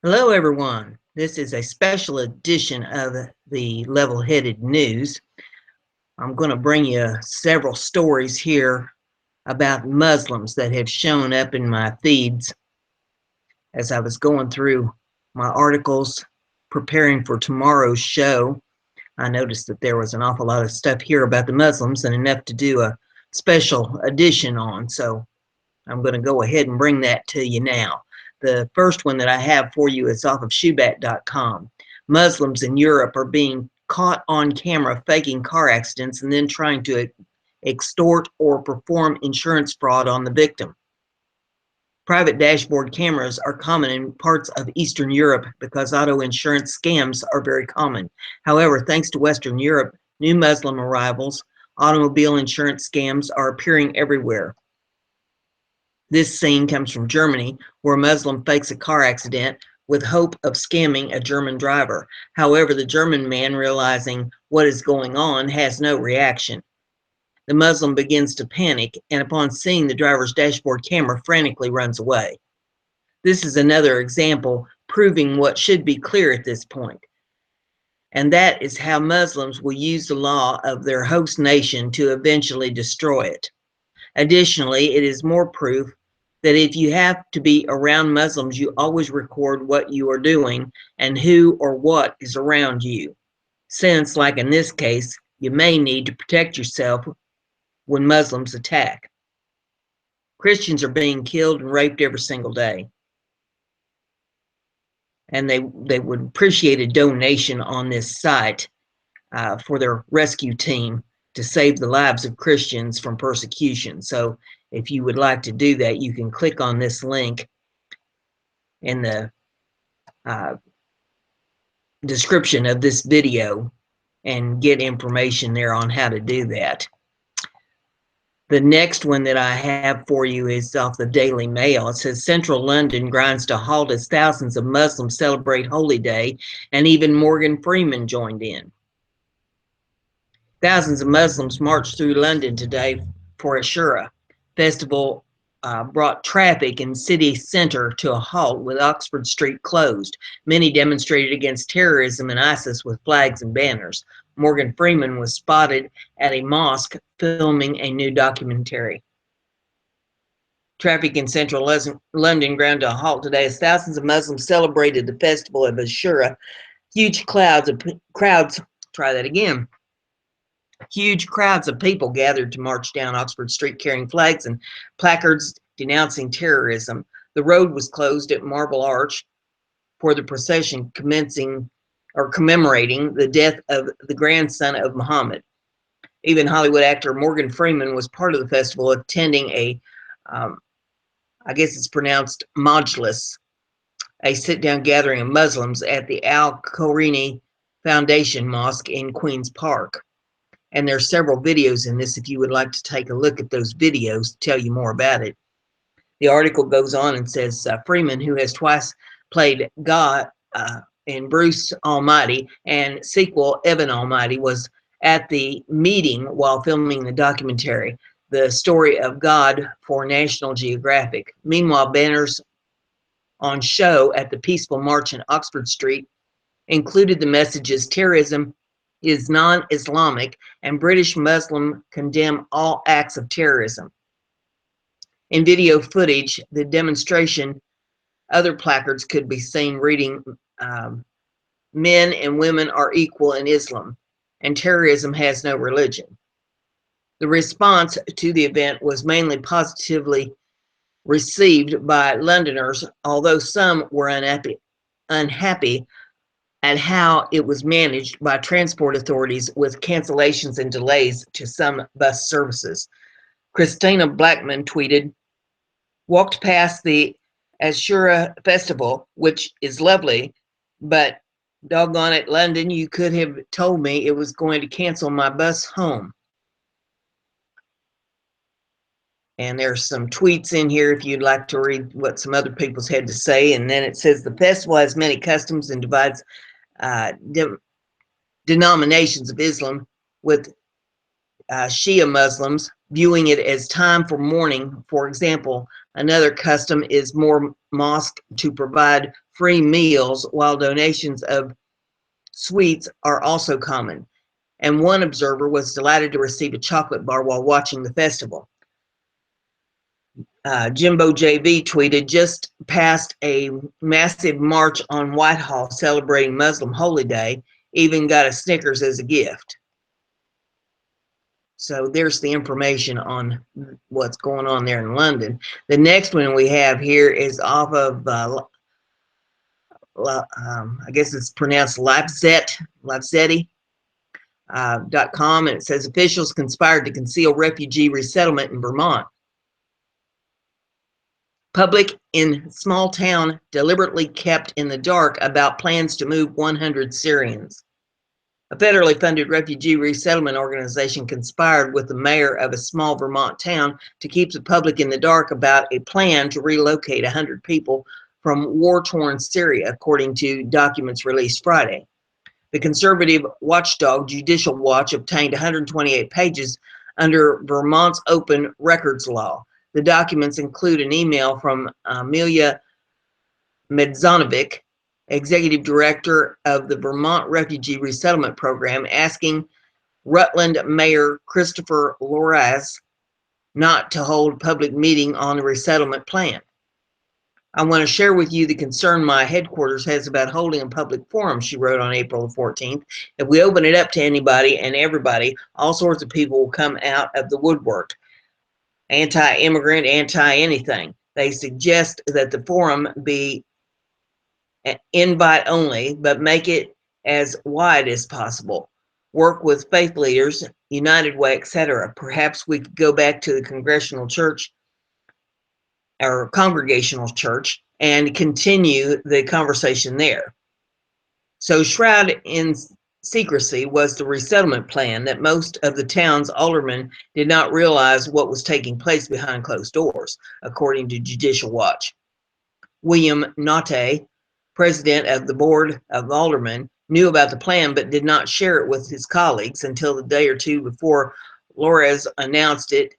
Hello, everyone. This is a special edition of the Level-Headed News. I'm going to bring you several stories here about Muslims that have shown up in my feeds as I was going through my articles preparing for tomorrow's show. I noticed that there was an awful lot of stuff here about the Muslims and enough to do a special edition on, so I'm going to go ahead and bring that to you now. The first one that I have for you is off of shoebat.com. Muslims in Europe are being caught on camera faking car accidents and then trying to extort or perform insurance fraud on the victim. Private dashboard cameras are common in parts of Eastern Europe because auto insurance scams are very common. However, thanks to Western Europe, new Muslim arrivals, automobile insurance scams are appearing everywhere. This scene comes from Germany, where a Muslim fakes a car accident with hope of scamming a German driver. However, the German man, realizing what is going on, has no reaction. The Muslim begins to panic, and upon seeing the driver's dashboard camera, frantically runs away. This is another example proving what should be clear at this point, and that is how Muslims will use the law of their host nation to eventually destroy it. Additionally, it is more proof that if you have to be around Muslims, you always record what you are doing and who or what is around you, since, like in this case, you may need to protect yourself when Muslims attack. Christians are being killed and raped every single day, and they would appreciate a donation on this site for their rescue team to save the lives of Christians from persecution. So if you would like to do that, you can click on this link in the description of this video and get information there on how to do that. The next one that I have for you is off the Daily Mail. It says Central London grinds to halt as thousands of Muslims celebrate Holy Day, and even Morgan Freeman joined in. Thousands of Muslims marched through London today for Ashura festival. Brought traffic in city center to a halt with Oxford Street closed. Many demonstrated against terrorism and ISIS with flags and banners. Morgan Freeman was spotted at a mosque filming a new documentary. Traffic in central London ground to a halt today as thousands of Muslims celebrated the festival of Ashura. Huge crowds, Huge crowds of people gathered to march down Oxford Street carrying flags and placards denouncing terrorism. The road was closed at Marble Arch for the procession commemorating the death of the grandson of Muhammad. Even Hollywood actor Morgan Freeman was part of the festival, attending a, I guess it's pronounced Majlis, a sit-down gathering of Muslims at the Al-Khourini Foundation Mosque in Queen's Park. And there's several videos in this if you would like to take a look at those videos to tell you more about it. The article goes on and says Freeman, who has twice played God in Bruce Almighty and sequel Evan Almighty, was at the meeting while filming the documentary, The Story of God, for National Geographic. Meanwhile, banners on show at the peaceful march in Oxford Street included the messages terrorism is non-Islamic and British Muslim condemn all acts of terrorism. In video footage, the demonstration, other placards could be seen reading, men and women are equal in Islam, and terrorism has no religion. The response to the event was mainly positively received by Londoners, although some were unhappy at how it was managed by transport authorities with cancellations and delays to some bus services. Christina Blackman tweeted, "Walked past the Ashura festival, which is lovely, but doggone it, London, you could have told me it was going to cancel my bus home." And there's some tweets in here if you'd like to read what some other people's had to say. And then it says the festival has many customs and divides denominations of Islam, with Shia Muslims viewing it as time for mourning. For example, another custom is more mosque to provide free meals, while donations of sweets are also common. And one observer was delighted to receive a chocolate bar while watching the festival. Jimbo JV tweeted, just passed a massive march on Whitehall celebrating Muslim Holy Day, even got a Snickers as a gift. So there's the information on what's going on there in London. The next one we have here is off of, I guess it's pronounced Leipzig.com, and it says officials conspired to conceal refugee resettlement in Vermont. Public in small town deliberately kept in the dark about plans to move 100 Syrians. A federally funded refugee resettlement organization conspired with the mayor of a small Vermont town to keep the public in the dark about a plan to relocate 100 people from war-torn Syria, according to documents released Friday. The conservative watchdog Judicial Watch obtained 128 pages under Vermont's open records law. The documents include an email from Amelia Medzonovic, executive director of the Vermont Refugee Resettlement Program, asking Rutland Mayor Christopher Loraz not to hold a public meeting on the resettlement plan. I want to share with you the concern my headquarters has about holding a public forum, she wrote on April the 14th. If we open it up to anybody and everybody, all sorts of people will come out of the woodwork. Anti-immigrant, anti-anything. They suggest that the forum be invite only, but make it as wide as possible. Work with faith leaders, United Way, etc. Perhaps we could go back to the Congregational Church or Congregational Church and continue the conversation there. So shrouded in secrecy was the resettlement plan that most of the town's aldermen did not realize what was taking place behind closed doors, according to Judicial Watch. William Notte, president of the Board of Aldermen, knew about the plan but did not share it with his colleagues until the day or two before Loraz announced it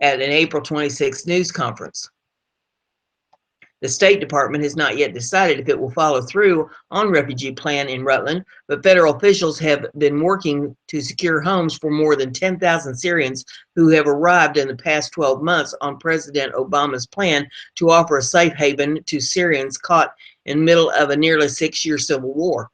at an April 26th news conference. The State Department has not yet decided if it will follow through on refugee plan in Rutland, but federal officials have been working to secure homes for more than 10,000 Syrians who have arrived in the past 12 months on President Obama's plan to offer a safe haven to Syrians caught in the middle of a nearly 6-year civil war.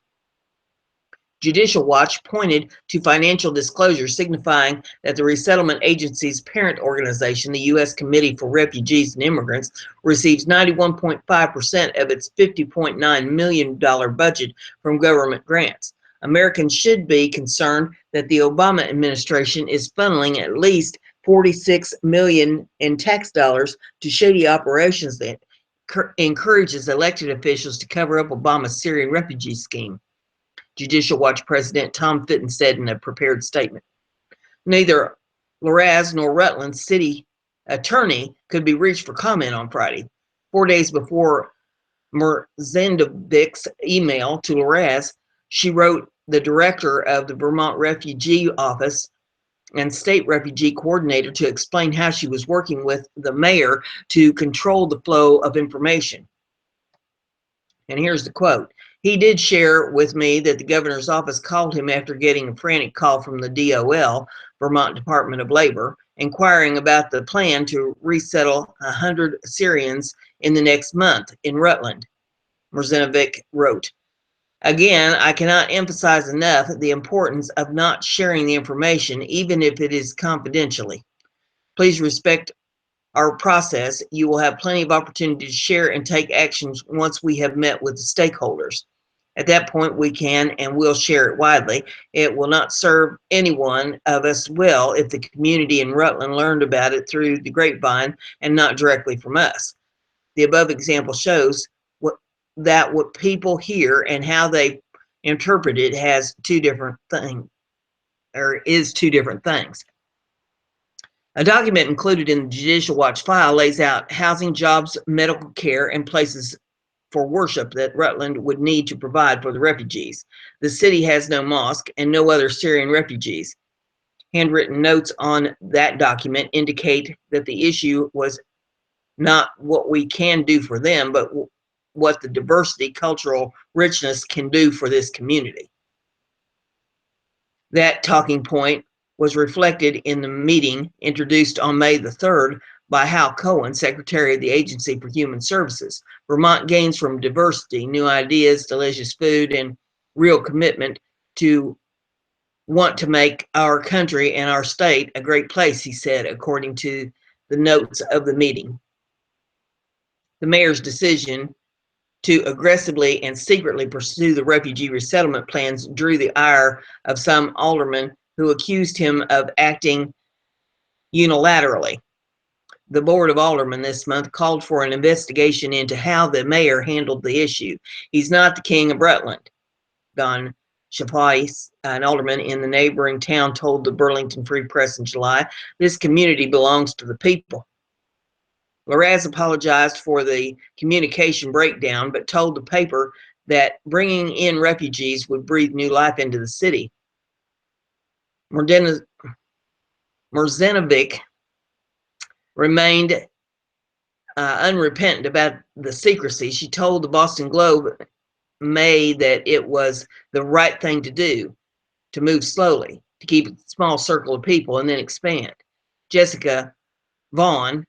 Judicial Watch pointed to financial disclosures signifying that the resettlement agency's parent organization, the U.S. Committee for Refugees and Immigrants, receives 91.5% of its $50.9 million budget from government grants. Americans should be concerned that the Obama administration is funneling at least $46 million in tax dollars to shady operations that encourages elected officials to cover up Obama's Syrian refugee scheme. Judicial Watch President Tom Fitton said in a prepared statement. Neither Loraz nor Rutland's city attorney could be reached for comment on Friday. 4 days before Merzendovic's email to Loraz, she wrote the director of the Vermont Refugee Office and state refugee coordinator to explain how she was working with the mayor to control the flow of information. And here's the quote. He did share with me that the governor's office called him after getting a frantic call from the DOL, Vermont Department of Labor, inquiring about the plan to resettle 100 Syrians in the next month in Rutland, Merzenovic wrote. Again, I cannot emphasize enough the importance of not sharing the information, even if it is confidentially. Please respect our process. You will have plenty of opportunity to share and take actions once we have met with the stakeholders. At that point, we can and will share it widely. It will not serve any one of us well if the community in Rutland learned about it through the grapevine and not directly from us. The above example shows what people hear and how they interpret it has two different things, or is two different things. A document included in the Judicial Watch file lays out housing, jobs, medical care, and places for worship that Rutland would need to provide for the refugees. The city has no mosque and no other Syrian refugees. Handwritten notes on that document indicate that the issue was not what we can do for them, but what the diversity, cultural richness can do for this community. That talking point was reflected in the meeting introduced on May the 3rd by Hal Cohen, Secretary of the Agency for Human Services. Vermont gains from diversity, new ideas, delicious food, and real commitment to want to make our country and our state a great place, he said, according to the notes of the meeting. The mayor's decision to aggressively and secretly pursue the refugee resettlement plans drew the ire of some aldermen who accused him of acting unilaterally. The Board of Aldermen this month called for an investigation into how the mayor handled the issue. He's not the king of Rutland, Don Chappais, an alderman in the neighboring town, told the Burlington Free Press in July. This community belongs to the people. Loraz apologized for the communication breakdown, but told the paper that bringing in refugees would breathe new life into the city. Morzanovic remained unrepentant about the secrecy. She told the Boston Globe May that it was the right thing to do, to move slowly, to keep a small circle of people and then expand. Jessica Vaughn,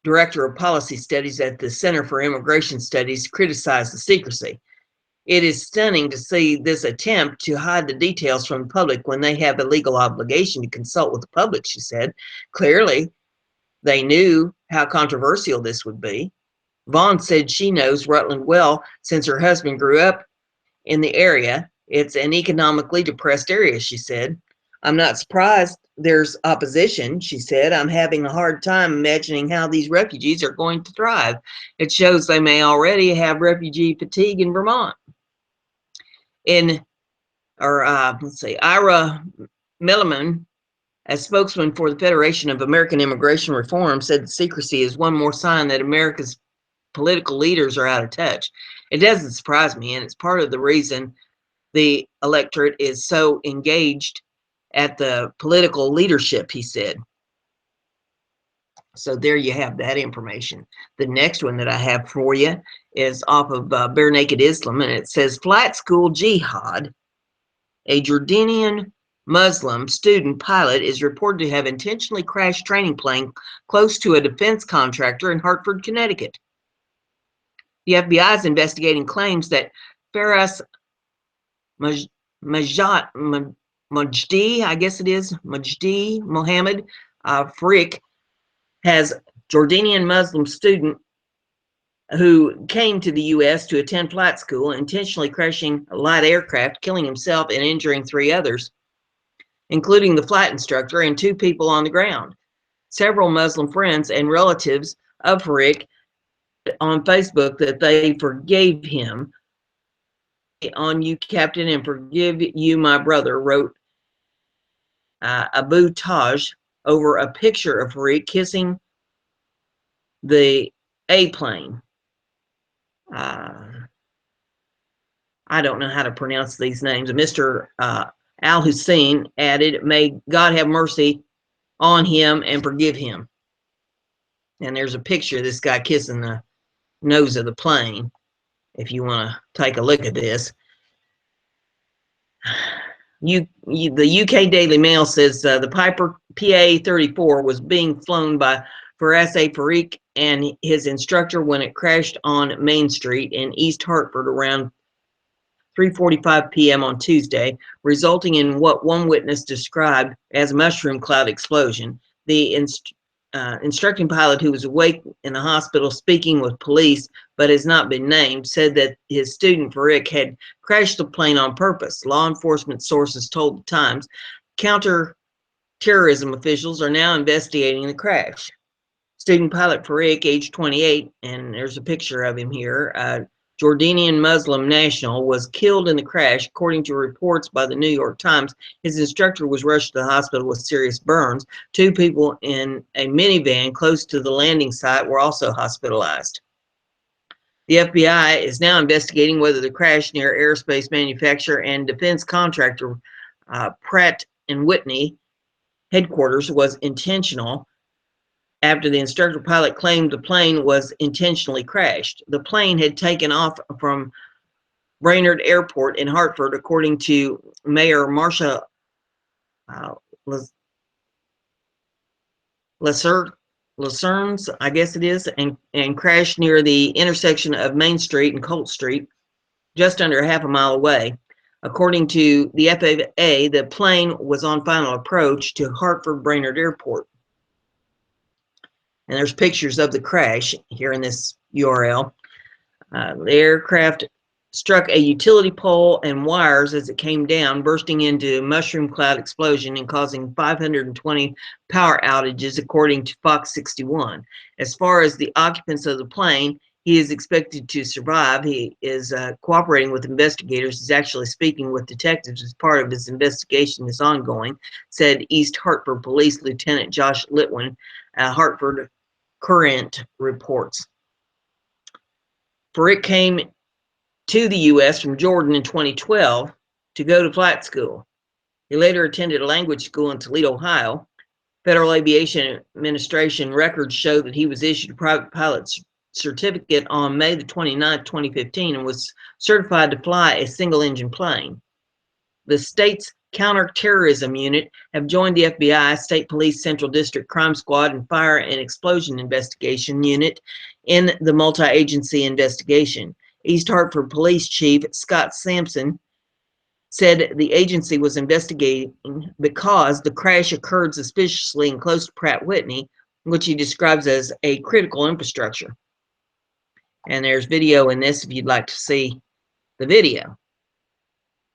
Director of Policy Studies at the Center for Immigration Studies, criticized the secrecy. It is stunning to see this attempt to hide the details from the public when they have a legal obligation to consult with the public, she said. Clearly, they knew how controversial this would be. Vaughn said she knows Rutland well since her husband grew up in the area. It's an economically depressed area, she said. I'm not surprised there's opposition, she said. I'm having a hard time imagining how these refugees are going to thrive. It shows they may already have refugee fatigue in Vermont. Ira Milliman, a spokesman for the Federation of American Immigration Reform, said secrecy is one more sign that America's political leaders are out of touch. It doesn't surprise me, and it's part of the reason the electorate is so engaged at the political leadership, he said. So there you have that information. The next one that I have for you is off of Bare Naked Islam, and it says flight school jihad. A Jordanian Muslim student pilot is reported to have intentionally crashed training plane close to a defense contractor in Hartford, Connecticut. The FBI is investigating claims that Faraz Majdi, I guess it is, Majdi Mohammed Farik, has Jordanian Muslim student who came to the U.S. to attend flight school, intentionally crashing a light aircraft, killing himself and injuring 3 others, including the flight instructor and 2 people on the ground. Several Muslim friends and relatives of Farik on Facebook that they forgave him. On you, Captain, and forgive you, my brother, wrote Abu Taj over a picture of Farik kissing the A-plane. I don't know how to pronounce these names. Mr. Al-Hussein added, may God have mercy on him and forgive him. And there's a picture of this guy kissing the nose of the plane, if you want to take a look at this. The UK Daily Mail says the Piper PA-34 was being flown by Faraz Farik and his instructor when it crashed on Main Street in East Hartford around 3:45 p.m. on Tuesday, resulting in what one witness described as a mushroom cloud explosion. The instructing pilot, who was awake in the hospital speaking with police but has not been named, said that his student Farik had crashed the plane on purpose. Law enforcement sources told the Times counter-terrorism officials are now investigating the crash. Student pilot Farik, age 28, and there's a picture of him here, Jordanian Muslim national, was killed in the crash, according to reports by the New York Times. His instructor was rushed to the hospital with serious burns. 2 people in a minivan close to the landing site were also hospitalized. The FBI is now investigating whether the crash near aerospace manufacturer and defense contractor Pratt & Whitney headquarters was intentional. after the instructor pilot claimed the plane was intentionally crashed. The plane had taken off from Brainerd Airport in Hartford, according to Mayor Marsha uh, Lacernes, I guess it is, and crashed near the intersection of Main Street and Colt Street, just under a half a mile away. According to the FAA, the plane was on final approach to Hartford Brainerd Airport. And there's pictures of the crash here in this URL. The aircraft struck a utility pole and wires as it came down, bursting into a mushroom cloud explosion and causing 520 power outages, according to Fox 61. As far as the occupants of the plane, he is expected to survive. He is cooperating with investigators. He's actually speaking with detectives as part of his investigation is ongoing, said East Hartford Police Lieutenant Josh Litwin. Hartford Courant reports. For it came to the U.S. from Jordan in 2012 to go to flight school. He later attended a language school in Toledo, Ohio. Federal Aviation Administration records show that he was issued a private pilot's certificate on May the 29th, 2015, and was certified to fly a single-engine plane. The state's counterterrorism unit have joined the FBI, State Police Central District Crime Squad, and Fire and Explosion Investigation Unit in the multi-agency investigation. East Hartford Police Chief Scott Sampson said the agency was investigating because the crash occurred suspiciously and close to Pratt Whitney, which he describes as a critical infrastructure. And there's video in this if you'd like to see the video.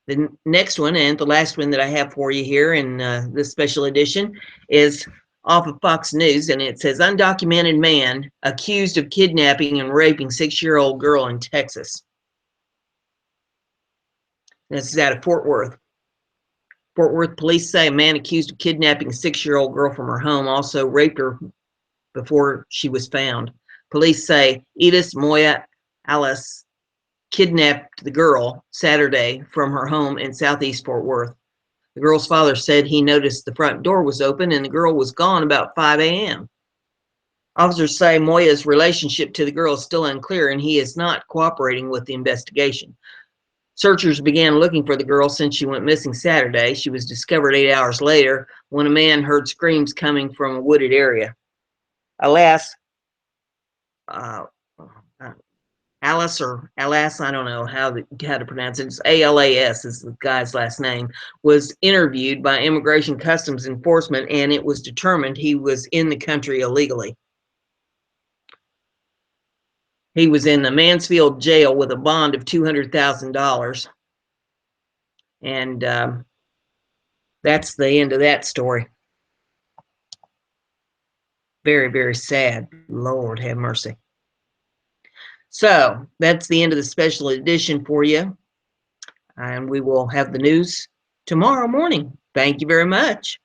The next one, and the last one that I have for you here in this special edition, is off of Fox News, and it says, undocumented man accused of kidnapping and raping 6-year-old girl in Texas. This is out of Fort Worth. Fort Worth police say a man accused of kidnapping a 6-year-old girl from her home also raped her before she was found. Police say Edith Moya Alice kidnapped the girl Saturday from her home in southeast Fort Worth. The girl's father said he noticed the front door was open and the girl was gone about 5 a.m. Officers say Moya's relationship to the girl is still unclear and he is not cooperating with the investigation. Searchers began looking for the girl since she went missing Saturday. She was discovered 8 hours later when a man heard screams coming from a wooded area. Alice, I don't know how to pronounce it. It's ALAS is the guy's last name, was interviewed by Immigration Customs Enforcement, and it was determined he was in the country illegally. He was in the Mansfield jail with a bond of $200,000. And that's the end of that story. Very, very sad. Lord have mercy. So that's the end of the special edition for you. And we will have the news tomorrow morning. Thank you very much.